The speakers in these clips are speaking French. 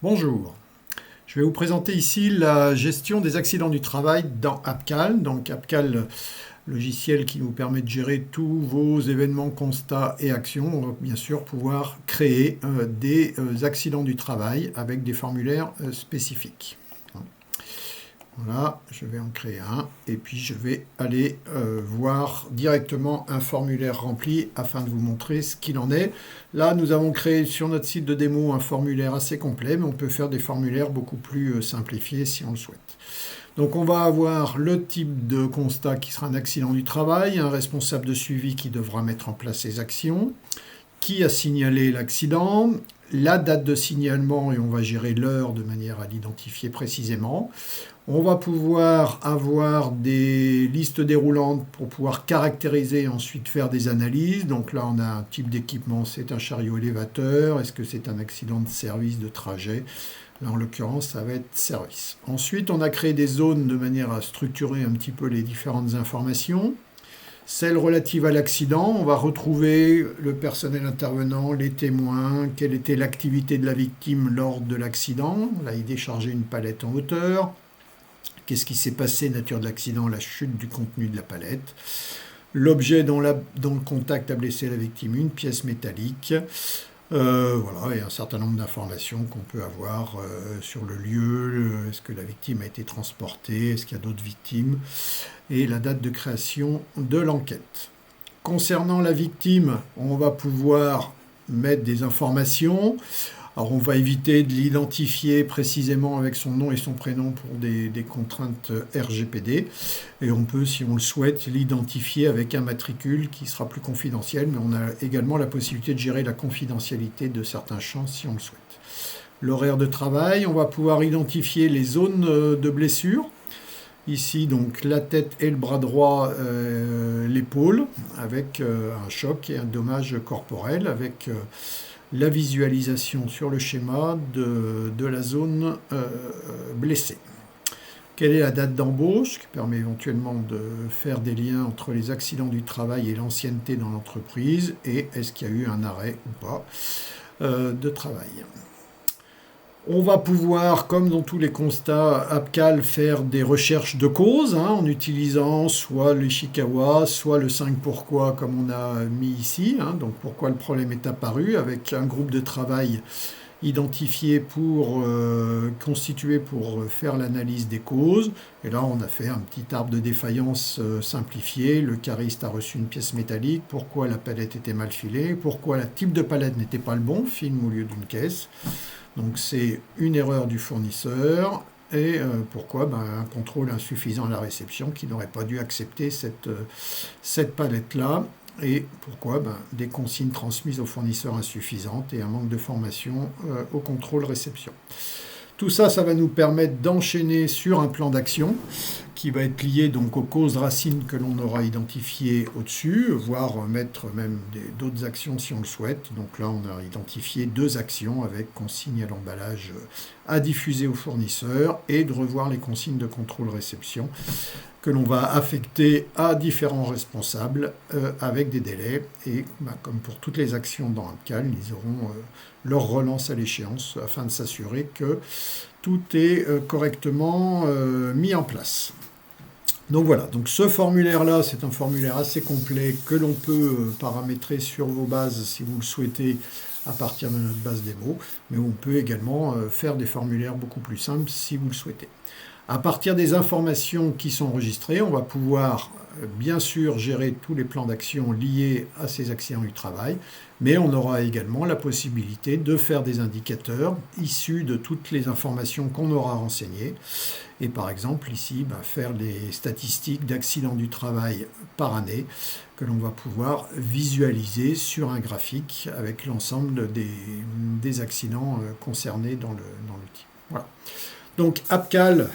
Bonjour, je vais vous présenter ici la gestion des accidents du travail dans AppCal. Donc AppCal, logiciel qui nous permet de gérer tous vos événements, constats et actions. On va bien sûr pouvoir créer des accidents du travail avec des formulaires spécifiques. Voilà, je vais en créer un et puis je vais aller voir directement un formulaire rempli afin de vous montrer ce qu'il en est. Là, nous avons créé sur notre site de démo un formulaire assez complet, mais on peut faire des formulaires beaucoup plus simplifiés si on le souhaite. Donc on va avoir le type de constat qui sera un accident du travail, un responsable de suivi qui devra mettre en place ses actions, qui a signalé l'accident, la date de signalement et on va gérer l'heure de manière à l'identifier précisément. On va pouvoir avoir des listes déroulantes pour pouvoir caractériser et ensuite faire des analyses. Donc là, on a un type d'équipement, c'est un chariot élévateur. Est-ce que c'est un accident de service, de trajet? Là, en l'occurrence, ça va être service. Ensuite, on a créé des zones de manière à structurer un petit peu les différentes informations. Celle relative à l'accident, on va retrouver le personnel intervenant, les témoins, quelle était l'activité de la victime lors de l'accident. Là, il déchargeait une palette en hauteur. Qu'est-ce qui s'est passé, nature de l'accident, la chute du contenu de la palette. L'objet dont le contact a blessé la victime, une pièce métallique. Voilà, et un certain nombre d'informations qu'on peut avoir sur le lieu, est-ce que la victime a été transportée, est-ce qu'il y a d'autres victimes, et la date de création de l'enquête. Concernant la victime, on va pouvoir mettre des informations. Alors on va éviter de l'identifier précisément avec son nom et son prénom pour des contraintes RGPD. Et on peut, si on le souhaite, l'identifier avec un matricule qui sera plus confidentiel, mais on a également la possibilité de gérer la confidentialité de certains champs si on le souhaite. L'horaire de travail, on va pouvoir identifier les zones de blessure. Ici, donc, la tête et le bras droit, l'épaule, avec un choc et un dommage corporel, avec la visualisation sur le schéma de la zone blessée. Quelle est la date d'embauche, qui permet éventuellement de faire des liens entre les accidents du travail et l'ancienneté dans l'entreprise, et est-ce qu'il y a eu un arrêt ou pas de travail. On va pouvoir, comme dans tous les constats AppCal, faire des recherches de causes en utilisant soit l'Ishikawa, soit le 5 pourquoi comme on a mis ici. Donc pourquoi le problème est apparu avec un groupe de travail identifié constitué pour faire l'analyse des causes. Et là, on a fait un petit arbre de défaillance simplifié. Le cariste a reçu une pièce métallique. Pourquoi la palette était mal filée? Pourquoi le type de palette n'était pas le bon, film au lieu d'une caisse? Donc c'est une erreur du fournisseur. Et pourquoi un contrôle insuffisant à la réception qui n'aurait pas dû accepter cette palette-là. Et pourquoi des consignes transmises au fournisseur insuffisantes et un manque de formation au contrôle réception. Tout ça, ça va nous permettre d'enchaîner sur un plan d'action qui va être lié donc aux causes racines que l'on aura identifiées au-dessus, voire mettre même d'autres actions si on le souhaite. Donc là, on a identifié 2 actions avec consignes à l'emballage à diffuser au fournisseur et de revoir les consignes de contrôle-réception que l'on va affecter à différents responsables avec des délais. Et comme pour toutes les actions dans AppCal, ils auront leur relance à l'échéance afin de s'assurer que tout est correctement mis en place. Donc voilà, donc ce formulaire-là, c'est un formulaire assez complet que l'on peut paramétrer sur vos bases si vous le souhaitez à partir de notre base démo, mais on peut également faire des formulaires beaucoup plus simples si vous le souhaitez. À partir des informations qui sont enregistrées, on va pouvoir bien sûr gérer tous les plans d'action liés à ces accidents du travail, mais on aura également la possibilité de faire des indicateurs issus de toutes les informations qu'on aura renseignées. Et par exemple ici, faire les statistiques d'accidents du travail par année que l'on va pouvoir visualiser sur un graphique avec l'ensemble des accidents concernés dans l'outil. Voilà. Donc AppCal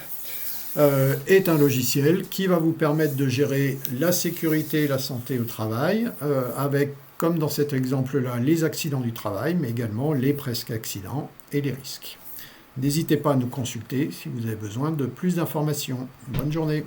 est un logiciel qui va vous permettre de gérer la sécurité et la santé au travail avec, comme dans cet exemple-là, les accidents du travail, mais également les presque accidents et les risques. N'hésitez pas à nous consulter si vous avez besoin de plus d'informations. Bonne journée.